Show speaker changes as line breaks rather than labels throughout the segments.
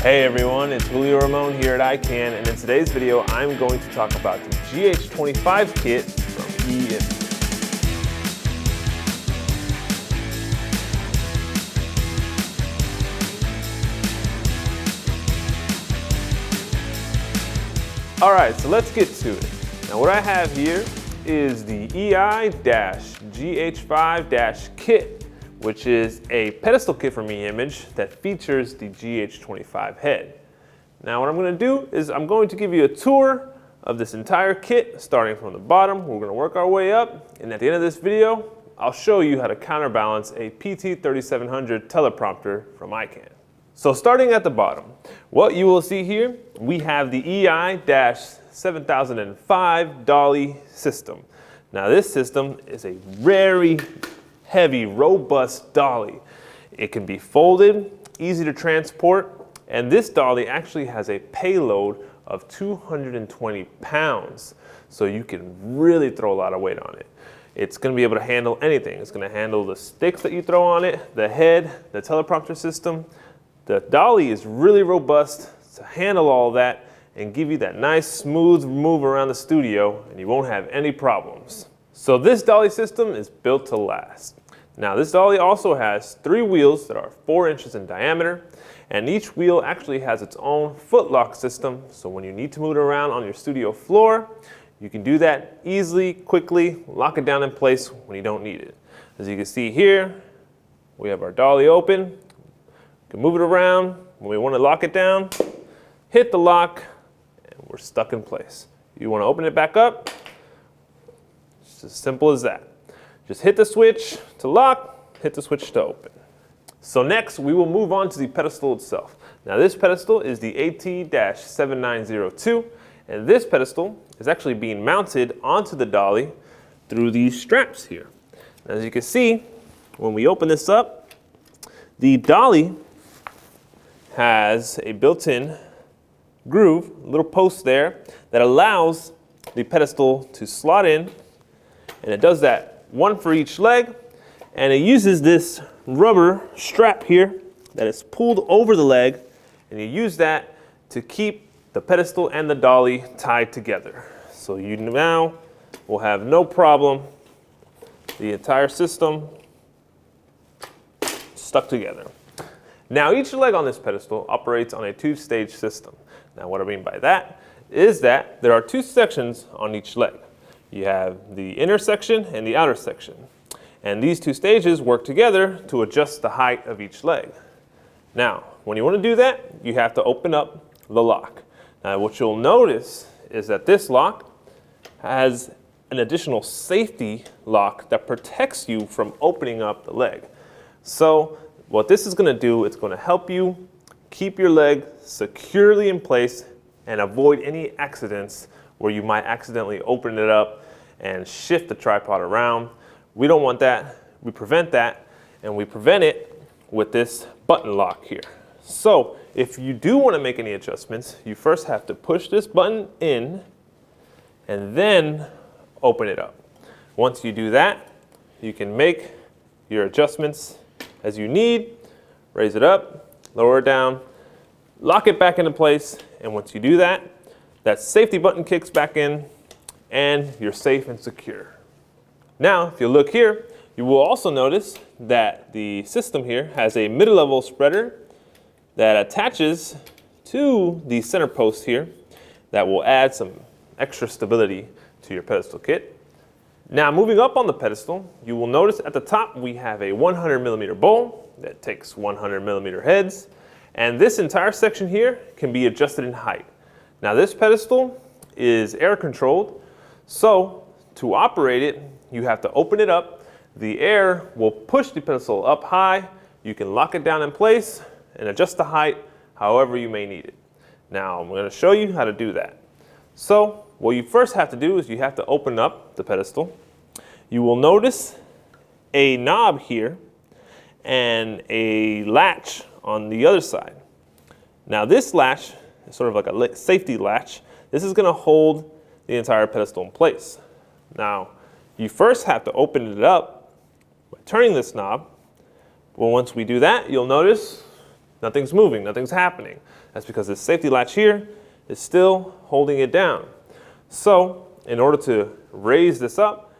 Hey everyone, it's Julio Ramon here at Ikan, and in today's video I'm going to talk about the GH25-KIT from EI. Alright, so let's get to it. Now what I have here is the EI-GH25-KIT, which is a pedestal kit from EI that features the GH25 head. Now what I'm going to do is I'm going to give you a tour of this entire kit, starting from the bottom. We're going to work our way up, and at the end of this video, I'll show you how to counterbalance a PT3700 teleprompter from Ikan. So starting at the bottom, what you will see here, we have the EI-7005 dolly system. Now this system is a very heavy, robust dolly. It can be folded, easy to transport, and this dolly actually has a payload of 220 pounds. So you can really throw a lot of weight on it. It's going to be able to handle anything. It's going to handle the sticks that you throw on it, the head, the teleprompter system. The dolly is really robust to handle all that and give you that nice smooth move around the studio, and you won't have any problems. So this dolly system is built to last. Now this dolly also has 3 wheels that are 4 inches in diameter, and each wheel actually has its own foot lock system, so when you need to move it around on your studio floor, you can do that easily, quickly, lock it down in place when you don't need it. As you can see here, we have our dolly open. We can move it around. When we want to lock it down, hit the lock, and we're stuck in place. You want to open it back up, it's as simple as that. Just hit the switch to lock, hit the switch to open. So next, we will move on to the pedestal itself. Now this pedestal is the AT-7902, and this pedestal is actually being mounted onto the dolly through these straps here. As you can see, when we open this up, the dolly has a built-in groove, a little post there, that allows the pedestal to slot in, and it does that one for each leg, and it uses this rubber strap here that is pulled over the leg, and you use that to keep the pedestal and the dolly tied together. So you now will have no problem, the entire system stuck together. Now each leg on this pedestal operates on a 2-stage system. Now what I mean by that is that there are 2 sections on each leg. You have the inner section and the outer section. And these 2 stages work together to adjust the height of each leg. Now, when you want to do that, you have to open up the lock. Now, what you'll notice is that this lock has an additional safety lock that protects you from opening up the leg. So, what this is going to do, it's going to help you keep your leg securely in place and avoid any accidents where you might accidentally open it up and shift the tripod around. We don't want that. We prevent that, and we prevent it with this button lock here. So if you do want to make any adjustments, you first have to push this button in and then open it up. Once you do that, you can make your adjustments as you need. Raise it up, lower it down, lock it back into place, and once you do that, that safety button kicks back in, and you're safe and secure. Now, if you look here, you will also notice that the system here has a mid-level spreader that attaches to the center post here that will add some extra stability to your pedestal kit. Now, moving up on the pedestal, you will notice at the top we have a 100mm bowl that takes 100mm heads, and this entire section here can be adjusted in height. Now this pedestal is air controlled, so to operate it, you have to open it up. The air will push the pedestal up high. You can lock it down in place and adjust the height however you may need it. Now I'm going to show you how to do that. So what you first have to do is you have to open up the pedestal. You will notice a knob here and a latch on the other side. Now this latch is sort of like a safety latch. This is going to hold the entire pedestal in place. Now, you first have to open it up by turning this knob. Well, once we do that, you'll notice Nothing's moving, nothing's happening. That's because this safety latch here is still holding it down. So in order to raise this up,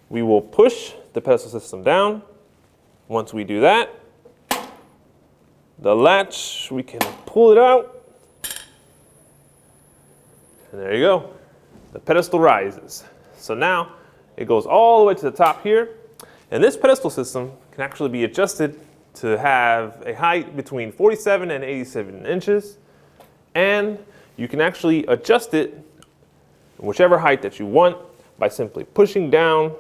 we will push the pedestal system down. Once we do that, the latch, we can pull it out. And there you go. The pedestal rises. So now it goes all the way to the top here. And this pedestal system can actually be adjusted to have a height between 47 and 87 inches. And you can actually adjust it whichever height that you want by simply pushing down,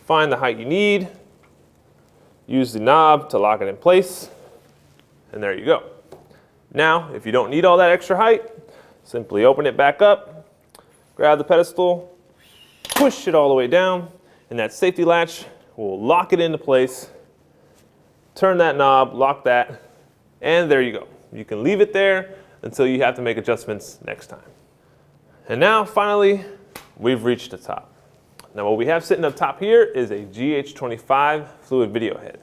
find the height you need, use the knob to lock it in place, and there you go. Now, if you don't need all that extra height, simply open it back up, grab the pedestal, push it all the way down, and that safety latch will lock it into place. Turn that knob, lock that, and there you go. You can leave it there until you have to make adjustments next time. And now, finally, we've reached the top. Now, what we have sitting up top here is a GH25 fluid video head.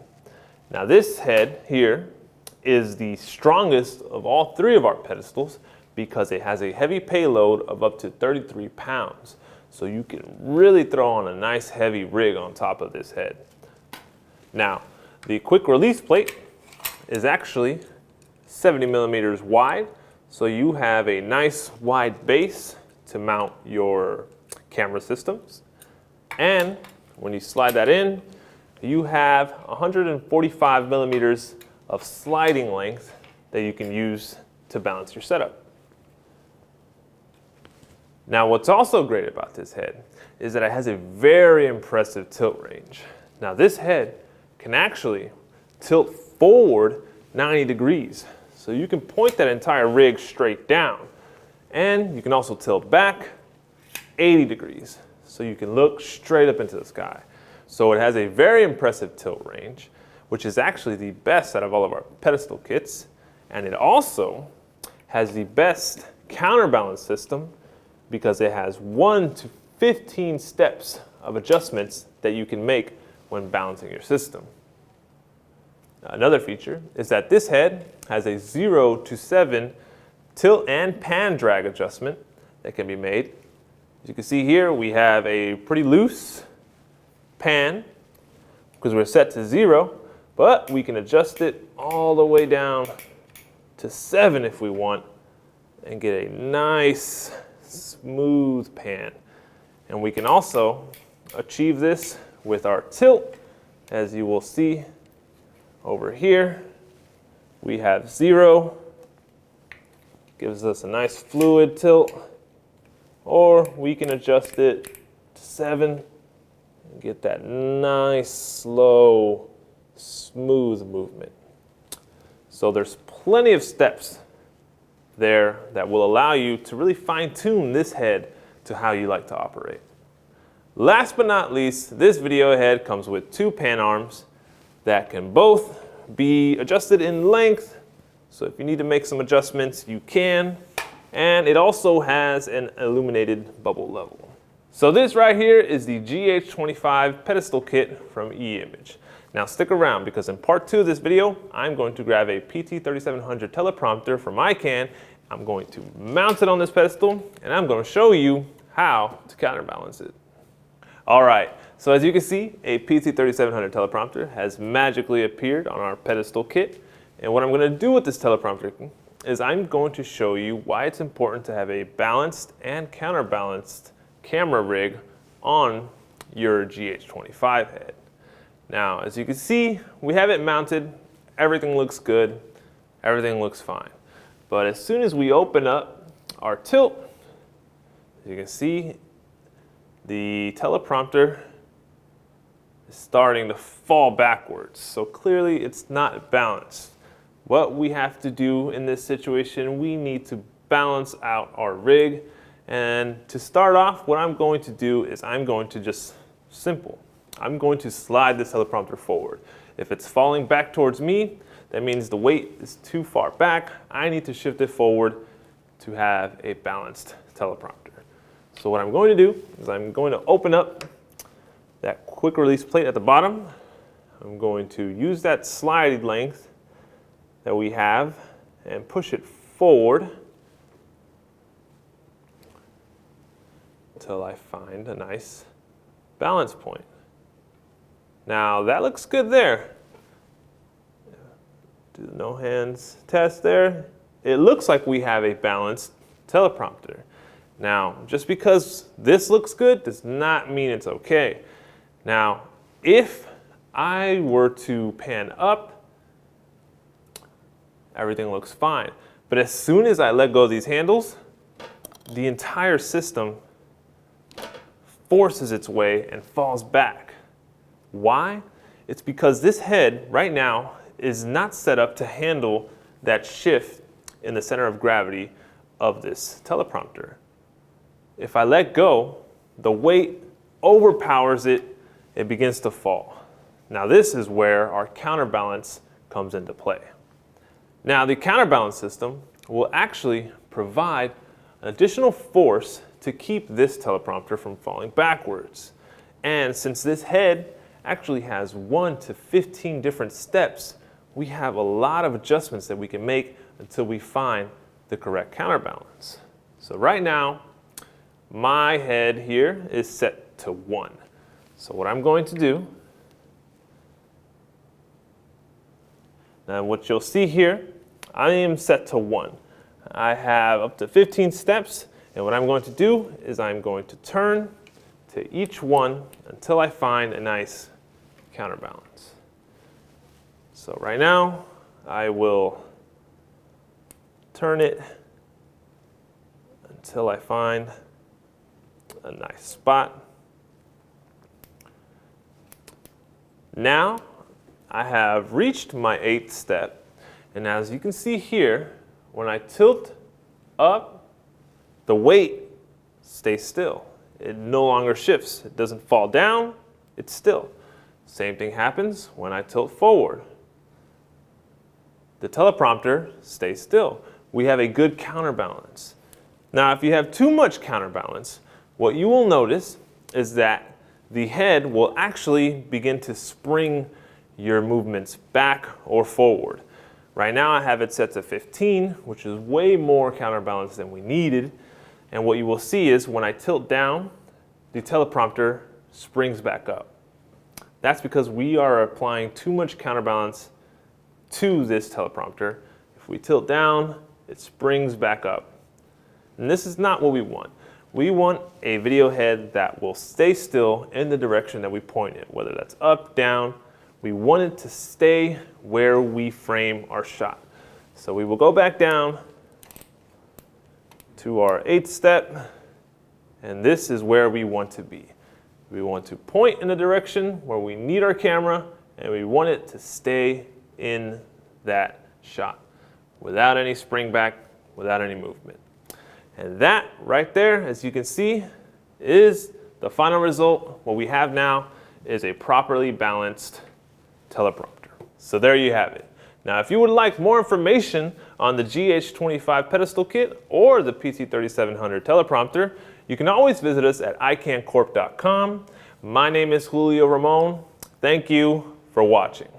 Now, this head here is the strongest of all three of our pedestals because it has a heavy payload of up to 33 pounds. So you can really throw on a nice heavy rig on top of this head. Now, the quick release plate is actually 70 millimeters wide. So you have a nice wide base to mount your camera systems. And when you slide that in, you have 145 millimeters of sliding length that you can use to balance your setup. Now, what's also great about this head is that it has a very impressive tilt range. Now, this head can actually tilt forward 90 degrees. So you can point that entire rig straight down. And you can also tilt back 80 degrees. So you can look straight up into the sky. So it has a very impressive tilt range, which is actually the best out of all of our pedestal kits. And it also has the best counterbalance system because it has 1 to 15 steps of adjustments that you can make when balancing your system. Another feature is that this head has a 0 to 7 tilt and pan drag adjustment that can be made. As you can see here, we have a pretty loose pan because we're set to 0, but we can adjust it all the way down to 7 if we want and get a nice smooth pan. And we can also achieve this with our tilt. As you will see over here, we have 0, gives us a nice fluid tilt, or we can adjust it to 7 and get that nice, slow, smooth movement. So there's plenty of steps there that will allow you to really fine-tune this head to how you like to operate. Last but not least, this video head comes with 2 pan arms that can both be adjusted in length. So if you need to make some adjustments, you can. And it also has an illuminated bubble level. So this right here is the GH25 pedestal kit from EI-GH. Now stick around because in part 2 of this video, I'm going to grab a PT3700 teleprompter from Ikan. I'm going to mount it on this pedestal and I'm going to show you how to counterbalance it. All right, so as you can see, a PT3700 teleprompter has magically appeared on our pedestal kit. And what I'm going to do with this teleprompter is I'm going to show you why it's important to have a balanced and counterbalanced camera rig on your GH25 head. Now, as you can see, we have it mounted. Everything looks good. Everything looks fine. But as soon as we open up our tilt, as you can see, the teleprompter is starting to fall backwards. So clearly it's not balanced. What we have to do in this situation, we need to balance out our rig. And to start off, what I'm going to do is I'm going to I'm going to slide this teleprompter forward. If it's falling back towards me, that means the weight is too far back. I need to shift it forward to have a balanced teleprompter. So what I'm going to do is I'm going to open up that quick release plate at the bottom. I'm going to use that slide length that we have and push it forward until I find a nice balance point. Now that looks good there. Do the no hands test there. It looks like we have a balanced teleprompter. Now, just because this looks good does not mean it's okay. Now, if I were to pan up, everything looks fine. But as soon as I let go of these handles, the entire system forces its way and falls back. Why? It's because this head right now is not set up to handle that shift in the center of gravity of this teleprompter. If I let go, the weight overpowers it, it begins to fall. Now this is where our counterbalance comes into play. Now the counterbalance system will actually provide an additional force to keep this teleprompter from falling backwards. And since this head actually has 1 to 15 different steps, we have a lot of adjustments that we can make until we find the correct counterbalance. So right now, my head here is set to 1. So what I'm going to do, now what you'll see here, I am set to 1. I have up to 15 steps, and what I'm going to do is I'm going to turn to each one until I find a nice counterbalance. So right now, I will turn it until I find a nice spot. Now, I have reached my 8th step, and as you can see here, when I tilt up, the weight stays still. It no longer shifts. It doesn't fall down, it's still. Same thing happens when I tilt forward. The teleprompter stays still. We have a good counterbalance. Now, if you have too much counterbalance, what you will notice is that the head will actually begin to spring your movements back or forward. Right now I have it set to 15, which is way more counterbalance than we needed. And what you will see is when I tilt down, the teleprompter springs back up. That's because we are applying too much counterbalance to this teleprompter. If we tilt down, it springs back up. And this is not what we want. We want a video head that will stay still in the direction that we point it, whether that's up, down. We want it to stay where we frame our shot. So we will go back down to our 8th step, and this is where we want to be. We want to point in the direction where we need our camera, and we want it to stay in that shot without any spring back, without any movement. And that right there, as you can see, is the final result. What we have now is a properly balanced teleprompter. So there you have it. Now, if you would like more information on the GH25 Pedestal Kit or the PT3700 teleprompter, you can always visit us at icancorp.com. My name is Julio Ramon. Thank you for watching.